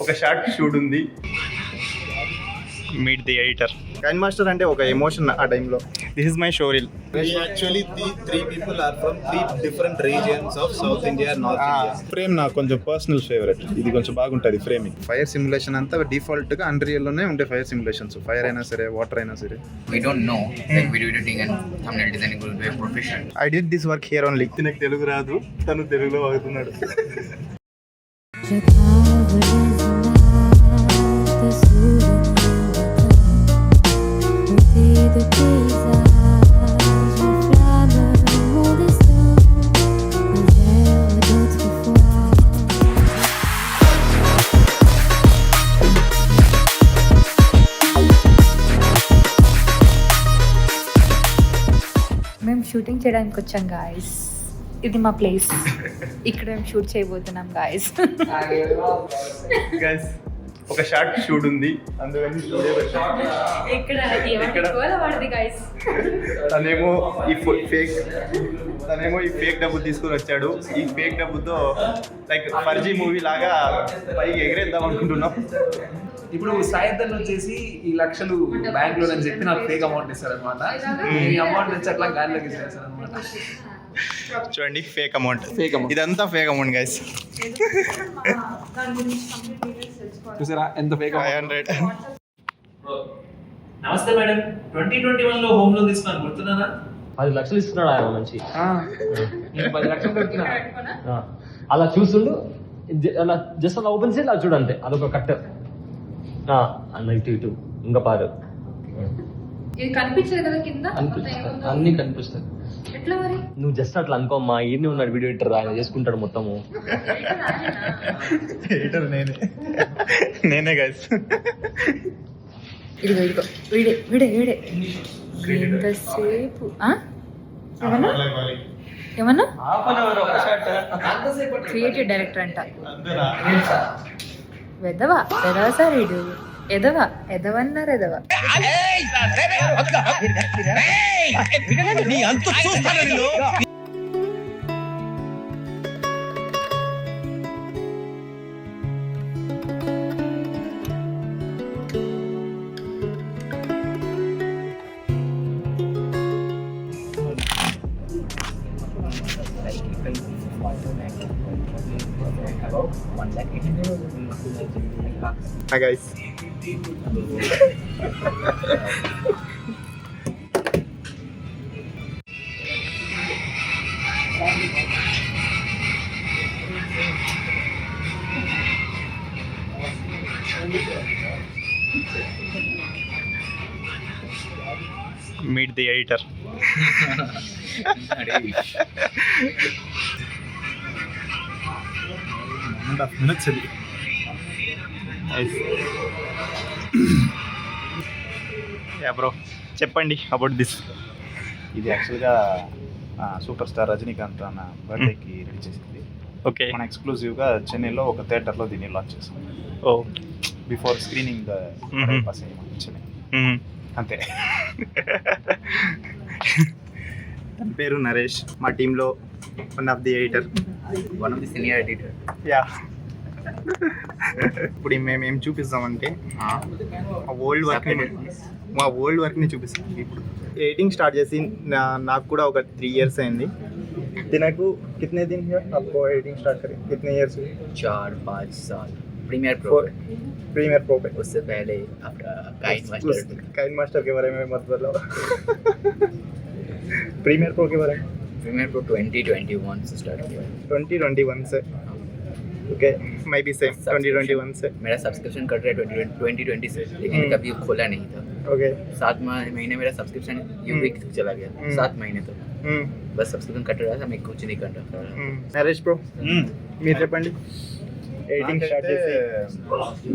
ఒక short shoot ఉంది. Meet the editor. KineMaster అంటే ఒక ఎమోషన్ ఆ టైంలో. This is my show reel. Actually, the three people are from three different regions of South India and North India. Frame నాకు కొంచెం personal favourite. ఇది కొంచెం బాగుంటుంది ఫ్రేమింగ్. ఫైర్ సిమ్యులేషన్ అంతా డిఫాల్ట్ గా అన్రియల్ లోనే ఉంటాయి ఫైర్ సిమ్యులేషన్స్. ఫైర్ అయినా సరే, వాటర్ అయినా సరే. We don't know like video editing and thumbnail designing will be a profession. I did this work here only. నాకు తెలుగు రాదు, తను తెలుగులో వాడుతున్నాడు. మేము షూటింగ్ చేయడానికి వచ్చాం గాయస్. ఇది మా ప్లేస్. ఇక్కడ మేము షూట్ చేయబోతున్నాం గాయస్. గైస్ ఒక షార్ట్ షూట్ ఉంది, అందుకని తనేమో ఈ ఫేక్ డబ్బు తీసుకొని వచ్చాడు. ఈ ఫేక్ డబ్బుతో లైక్ ఫర్జీ మూవీ లాగా పైకి ఎగిరేద్దాం అనుకుంటున్నాం. ఇప్పుడు సాయంత్రం వచ్చేసి ఈ లక్షలు బ్యాంక్ లో అని చెప్పి నాకు ఫేక్ అమౌంట్ ఇస్తారనమాట. ఈ అమౌంట్ నుంచి అట్లా గాలిలోకి ఇస్తారనమాట. చూడండి ఫేక్ అమౌంట్. ఇదంతా ఫేక్ అమౌంట్ గైస్. చూసారా ఎంత ఫేక్ 500. నమస్తే మేడం, 2021 లో హోమ్ లోన్ తీసుకున్నాను, గుర్తున్నానా? 10 లక్షలు ఇస్తున్నాడు ఆయన మంచి. నేను 10 లక్షలు పెడుతున్నా. అలా చూస్తుండు, అలా జస్ట్ అలా ఓపెన్ చేసి అలా చూడంతే. అదొక కట్ట అన్న ఇటు ఇంకా పారు. ఇది కనిపించదు కదా కింద, అన్ని కనిపిస్తాయి. ఎట్లా మరి? నువ్వు జస్ట్ అట్లా అనుకోమ్మా. ఈయన్ని ఉన్నాడు వీడియో ఎడిటర్, ఆయన చేసుకుంటాడు మొత్తము. ఎడిటర్ నేనే గైస్. ఇదిగో వీడే ఎంతసేపు ఏమన్నా క్రియేటివ్ డైరెక్టర్ అంట. వెదవా సార్ వీడు. ఎదవన్నారు ఎదవ. Hi guys. Meet the editor. minutes yeah bro, చెప్పండి అబౌట్ దిస్. ఇది యాక్చువల్గా సూపర్ స్టార్ రజనీకాంత్ అన్న బర్త్డేకి రెడీ చేసింది. ఓకే. మన ఎక్స్క్లూజివ్గా చెన్నైలో ఒక థియేటర్లో దీన్ని లాంచ్ చేసాం. ఓ బిఫోర్ స్క్రీనింగ్ చెన్నై. అంతే. తన పేరు నరేష్, మా టీంలో one of the editor, One of the senior editor. Yeah. ఇప్పుడు మేము ఏం చూపిస్తామంటే మా ఓల్డ్ వర్క్ని చూపిస్తాం. ఇప్పుడు ఎడిటింగ్ స్టార్ట్ చేసి నాకు కూడా ఒక 3 years అయింది. నాకు कितने दिन है आपको एडिटिंग स्टार्ट करें? कितने years हुए? 4-5 साल. Premiere Pro. प्रीमियर प्रो पे. उससे पहले काइन मास्टर के बारे में मत बताओ. प्रीमियर प्रो के बारे में. Premiere Pro 2021 से स्टार्ट किया. 2021 से. ओके, मैं भी सेम 2021 से. मेरा सब्सक्रिप्शन कट रहा है 2020 से, लेकिन कभी खोला नहीं था. ओके. 7 महीने मेरा सब्सक्रिप्शन यूवीक चला गया. 7 महीने तो बस सब्सक्रिप्शन कट रहा था, मैं कुछ नहीं कर रहा था. నరేష్ బ్రో మీరు చెప్పండి. ఎడిటింగ్ స్టార్ట్ చేసి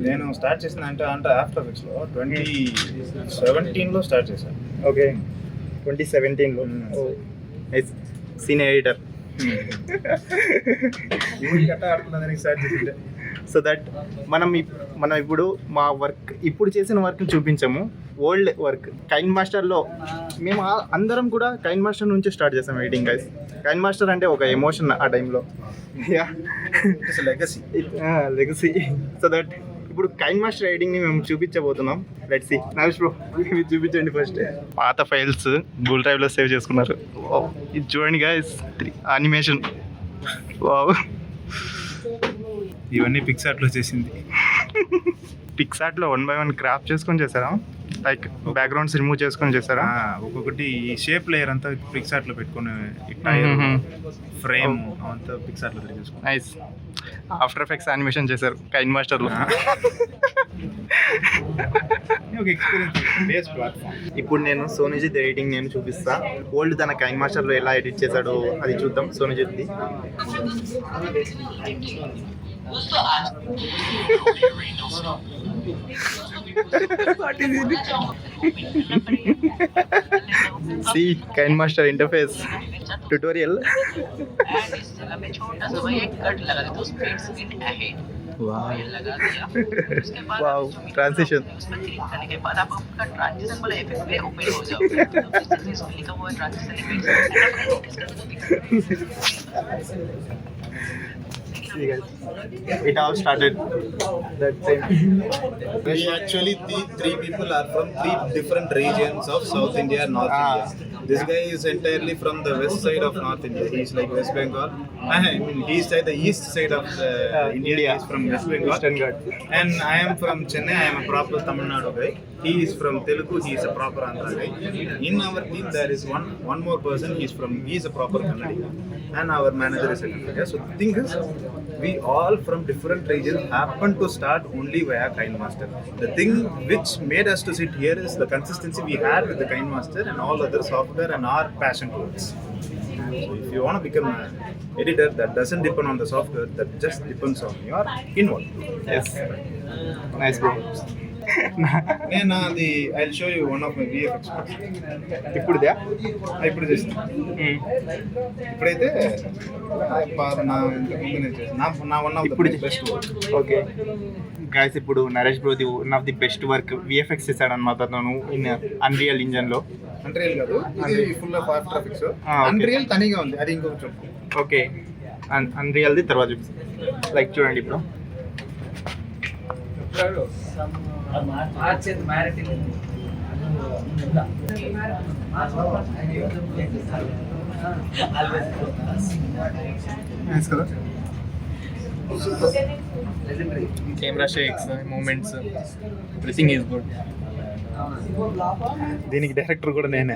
నేను స్టార్ట్ చేసిన అంటే ఆఫ్టర్ ఎఫెక్ట్స్లో 2017లో స్టార్ట్ చేశాను. ఓకే, 2017లో. Oh nice. Senior editor. So that మనం ఇప్పుడు మా వర్క్ ఇప్పుడు చేసిన వర్క్ చూపించాము. ఓల్డ్ వర్క్ కైన్ మాస్టర్లో మేము అందరం కూడా కైన్ మాస్టర్ నుంచే స్టార్ట్ చేసాం ఎడిటింగ్ గైస్. కైన్ మాస్టర్ అంటే ఒక ఎమోషన్ ఆ టైంలో. Yeah, it's legacy. Legacy. So that ఇప్పుడు కైన్ మాస్టర్ రైడింగ్ని మేము చూపించబోతున్నాం. Let's see. నరేష్ బ్రో మీరు చూపించండి ఫస్ట్. పాత ఫైల్స్ గూగుల్ డ్రైవ్లో సేవ్ చేసుకున్నారు. Wow. ఇది చూడండి గైస్, యానిమేషన్. వావ్, ఇవన్నీ పిక్సార్ట్లో చేసింది. పిక్సార్ట్లో 1 by 1 క్రాఫ్ట్ చేసుకొని చేశారా? లైక్ బ్యాక్గ్రౌండ్స్ రిమూవ్ చేసుకొని చేశారా? ఒక్కొక్కటి ఈ షేప్ లేయర్ అంతా పిక్సార్ట్లో పెట్టుకుని టైర్ ఫ్రేమ్ అంతా పిక్సార్ట్లో చేసుకున్నాం. నైస్. ఆఫ్టర్ ఎఫెక్ట్స్ యానిమేషన్ చేశారు కైన్ మాస్టర్లో. ఒక ఎక్స్పీరియన్స్ బేస్ ప్లాట్ఫామ్. ఇప్పుడు నేను సోనుజిత్ ఎడిటింగ్ నేను చూపిస్తా. ఓల్డ్ తన కైన్ మాస్టర్లో ఎలా ఎడిట్ చేశాడో అది చూద్దాం సోనుజిత్ది. See KineMaster interface tutorial. Wow, transition. See guys, it all started that time. We actually three people are from 3 different regions of South India and North India. This guy is entirely from the west side of North India. He's like West Bengal. I mean, he's like the east side of India. He's from West Bengal. Eastern Ghat. And I am from Chennai. I am a proper Tamil Nadu guy. He is from Telugu. He is a proper Andhra guy. In our team, there is one more person. He is a proper Kannadiga. And our manager is a Kannadiga. So the thing is, we all from different regions happen to start only via Kind Master. The thing which made us to sit here is the consistency we had with the Kind Master and all other software and our passion towards. So if you want to become an editor, that doesn't depend on the software, that just depends on your involvement. Yes. Nice bro. నేను అది I show you one of my VFX. ఇప్పుడుదా? ఇప్పుడు చేస్తాను. ఇప్పుడైతే నా ఇంతకుముందు నేను చేస్తాను. నా one of the best work. Okay guys, ఇప్పుడు నరేష్ బ్రోది one of the best work VFX చేశాడు అనమాట తను ఇన్ అన్రియల్ ఇంజన్లో. అన్రియల్ కాదు, ఇది full of After Effects. Unreal తనిగా ఉంది, అది ఇంకొక చెప్పు. ఓకే, అన్రియల్ది తర్వాత చూపిస్తాను. లైక్ చూడండి ఇప్పుడు కదా. Camera shakes, movements, everything is good. దీనికి డైరెక్టర్ కూడా నేనే.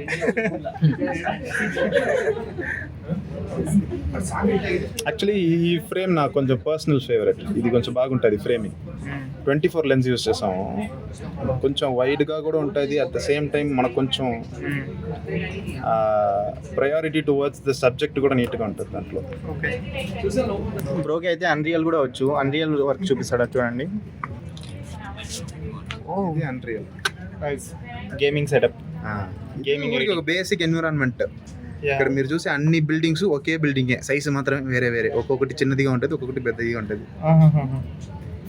యాక్చువల్లీ ఈ ఫ్రేమ్ నాకు కొంచెం పర్సనల్ ఫేవరెట్. ఇది కొంచెం బాగుంటుంది ఫ్రేమింగ్. 24 లెన్స్ యూస్ చేసాము. కొంచెం వైడ్గా కూడా ఉంటుంది. అట్ ద సేమ్ టైం మనకు కొంచెం ప్రయారిటీ టువర్డ్స్ ద సబ్జెక్ట్ కూడా నీట్గా ఉంటుంది దాంట్లో. ఓకే, బ్రోకి అయితే అన్రియల్ కూడా వచ్చు. అన్రియల్ వర్క్ చూపిస్తాడా చూడండి. ఇది అన్రియల్ గేమింగ్ సెటప్, గేమింగ్ ఒక బేసిక్ ఎన్విరాన్మెంట్. ఇక్కడ మీరు చూసే అన్ని బిల్డింగ్స్ ఒకే బిల్డింగే, సైజ్ మాత్రమే వేరే వేరే. ఒక్కొక్కటి చిన్నదిగా ఉంటుంది, ఒక్కొక్కటి పెద్దదిగా ఉంటుంది.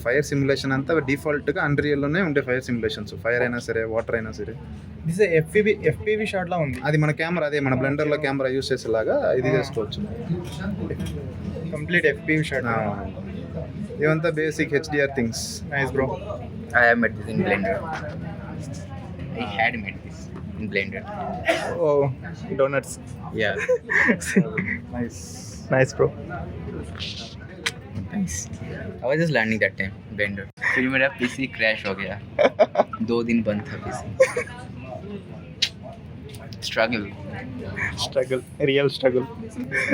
ఫైర్ సిమ్యులేషన్ అంతా డిఫాల్ట్గా అన్రియల్లోనే ఉండే ఫైర్ సిమ్యులేషన్స్. ఫైర్ అయినా సరే, వాటర్ అయినా సరే. దిస్ ఎఫ్పివి షాట్ లా ఉంది. అది మన కెమెరా, అదే మన బ్లెండర్లో కెమెరా యూస్ చేసేలాగా ఇది చేసుకోవచ్చు. Complete FPV shot. ఇవంతా basic HDR things. Nice bro. I have met this in Blender. I had met this in Blender. Oh, donuts. Yeah. Nice bro. Nice. I was just learning that time Blender. फिर मेरा PC crash हो गया. 2 दिन बंद था PC. Struggle. Real struggle.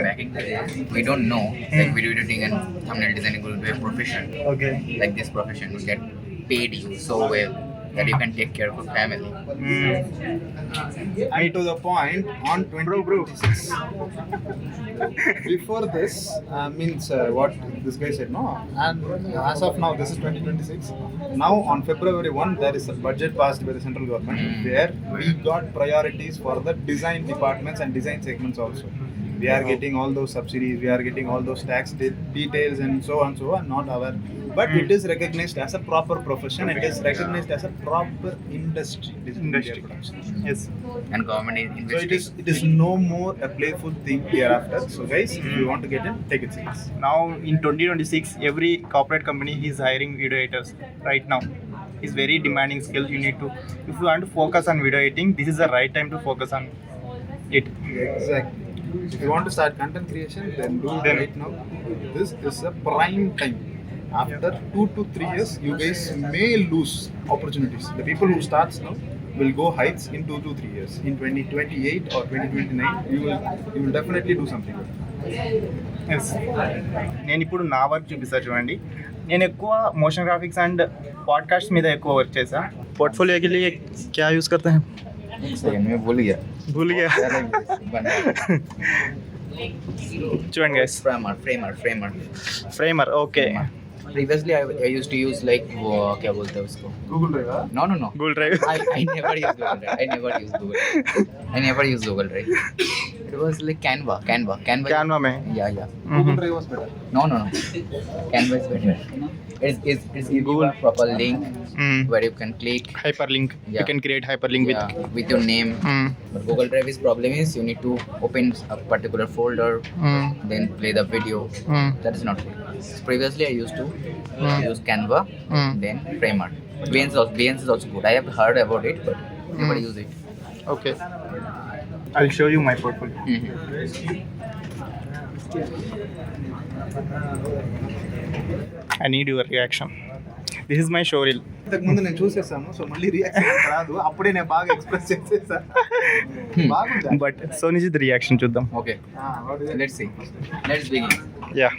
Back in the day, we don't know like video editing and thumbnail designing would be a profession. Okay. Like this profession would get paid you so well that you can take care of your family. And to the point, on 2026. Before this, means what this guy said, no? And as of now, this is 2026. Now, on February 1, there is a budget passed by the central government where we got priorities for the design departments and design segments also. We are getting all those subsidies, we are getting all those tax details and so on, not our. But it is recognized as a proper profession, it is recognized as a proper industry. This is Industry. media production. Yes. And government is So investing. it is no more a playful thing hereafter. So guys, if you want to get in, take it serious. Now in 2026, every corporate company is hiring video editors right now. It's very demanding skill. You need to, if you want to focus on video editing, this is the right time to focus on it. Exactly. If you want to start content creation, then do it Then- right now. This is a prime time. After 2 to 3 years, you guys may lose opportunities. The people who starts now will go heights in 2 to 3 years. In 2028 or 2029, you will definitely do something good. Yes నేను ఇప్పుడు నా work చూపిస్తాను చూడండి. నేను ఎక్కువ motion graphics and podcast మీద ఎక్కువ work చేశా. పోర్ట్ఫోలియో के लिए क्या यूज़ करते हैं? मैं भूल गया. भूल गया. చూడండి guys, framer. Okay, Previously, I used to use like क्या बोलते हैं उसको? Google Drive. No. Google drive. I never used Google Drive. I never used Google Drive. It was like Canva. Canva में. Yeah. Google Drive was better. No. Canva is better. It's give you a proper link where you can click. Hyperlink. You Yeah. can create hyperlink with your name. But Google Drive's problem is you need to open a particular folder, then play the video. That is not good. Previously, I used to use Canva, then Framer. Behance is also good. I have heard about it, but never use it. Okay, I'll show you my portfolio. I need your reaction. This is my show reel. ఇంతకు ముందు నేను చూసేసాను, so మళ్ళీ reaction రాదు. అప్పుడే నేను బాగా express చేసేసా. బాగుంది. But Sony's reaction చూద్దాం. Okay. Let's see. Let's begin. Yeah.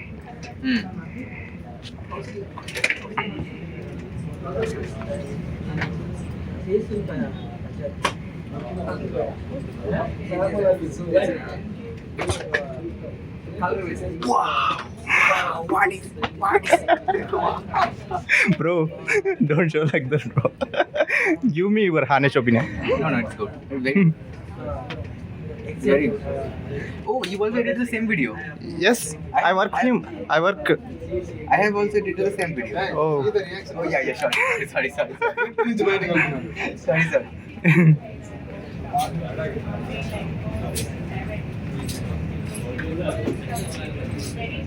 Bro, don't show like that, bro. Give me your honest opinion. No, it's good. It's very good. Oh, you also did the same video. Yes, I work him. I work. I have also did the same video. Oh, Oh yeah, sorry. నుంచి బయటకు వెళ్తున్నాను. Sorry.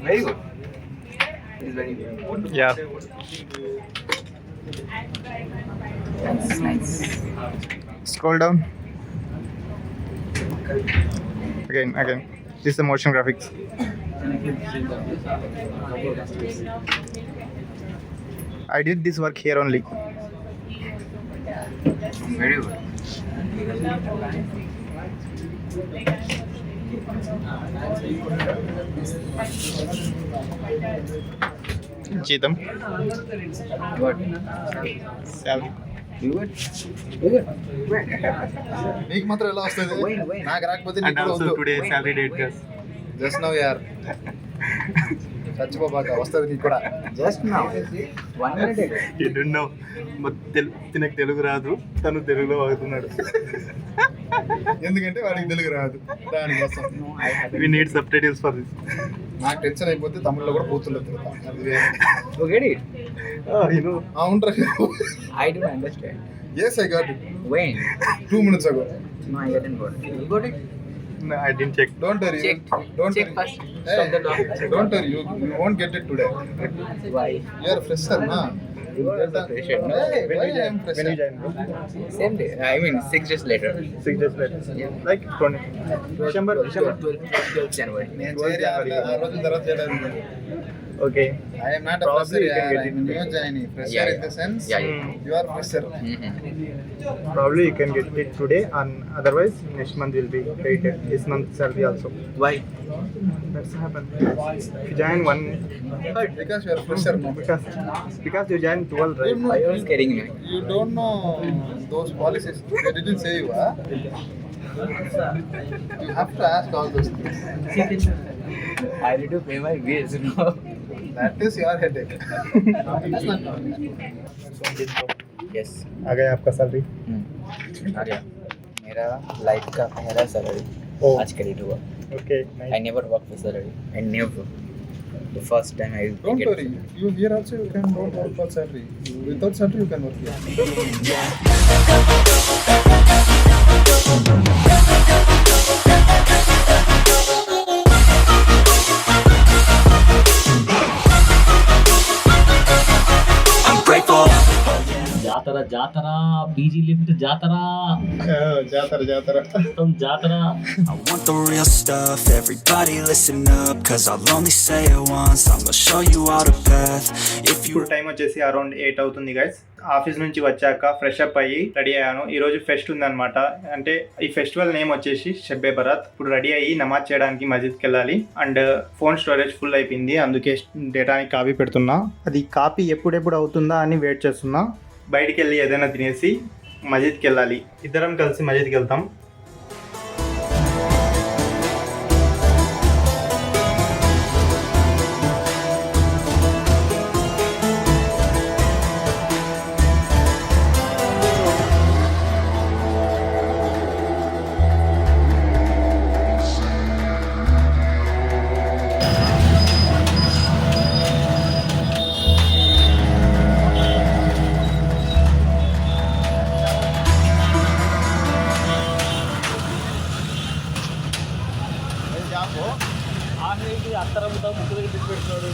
Very good. It's very good. yeah. Nice. Scroll down. Again. This is the motion graphics. I did this work here only. Very good. Cheetam. What? Salary. Do it. నీకు మాత్రం ఎలా వస్తుంది? Wait. నాకు రాకపోతే And నీకు also వద్దు. today salary date, guys. Just now యార్ చచ్చిపోబాక వస్తుంది నీకు కూడా. Just now. 1 minute ago. You don't know. తినకు తెలుగు రాదు, తను తెలుగులో వాడుతున్నాడు. ఎందుకంటే వాడికి తెలుగు రాదు దానికోసం. No, I haven't. We need subtitles for this. నాకు టెన్షన్ అయిపోతే తమిళ్లో కూడా పూతులు You get it? You know. అవునరా. I don't understand. Yes I got it When? 2 minutes ago. No, I didn't got it. You got it? No, I didn't check. Don't worry. Check. Don't Check worry. first. Hey, Stop the dog. don't worry. You won't get it today. Why? You are a fresher, na? You are also fresher, no? Hey, When why you I am join? fresher? When you join? bro? Same day. I mean, 6 days later. 6 days later. Yeah. Like 20. December. 12 January. నేను చేరి ఆ రోజుల తర్వాత చేయడానికి. Okay. I am not a Probably fresher. you can get I am a new joinee. Fresher Yeah, in the sense Yeah. you are fresher. Probably you can get it today, and otherwise next month will be paid. This month salary also. Why? That's happen. If you join one, Because you are fresher now. because you join 12, right? Why you are scaring me? You don't know those policies. They didn't say you, huh? You have to ask all those things. I need to pay my bills, you know. That is your headache. It's not mine. Yes. आ गया आपका salary. आ गया. मेरा life का पहला salary Oh. आज credit हुआ. Okay I never worked with salary. I never. The first time I Don't get worry. You here also you can don't work for salary. Without salary you can work here. జాతర జాతర PG lift జాతర జాతర మొత్తం జాతర. I want the real stuff, everybody listen up, cause I'll only say it once, I'm gonna show you all the path. If you ఇప్పుడు time వచ్చేసి around 8 అవుతుంది guys. Office నుంచి వచ్చాక ఫ్రెష్ అప్ అయ్యి రెడీ అయ్యాను. ఈ రోజు ఫెస్ట్ ఉందన్నమాట. అంటే ఈ ఫెస్టివల్ నేమ్ వచ్చేసి షబ్బే బరాత్. ఇప్పుడు రెడీ అయ్యి నమాజ్ చేయడానికి మస్జిద్కి వెళ్ళాలి. అండ్ ఫోన్ స్టోరేజ్ ఫుల్ అయిపోయింది, అందుకే డేటాని కాపీ పెడుతున్నా. అది కాపీ ఎప్పుడెప్పుడు అవుతుందా అని వెయిట్ చేస్తున్నా. బయటికి వెళ్ళి ఏదైనా తినేసి మస్జిద్కి వెళ్ళాలి. ఇద్దరం కలిసి మస్జిద్కి వెళ్తాం. అత్తరంతా ముగ్గురు పెట్టుకున్నాడు.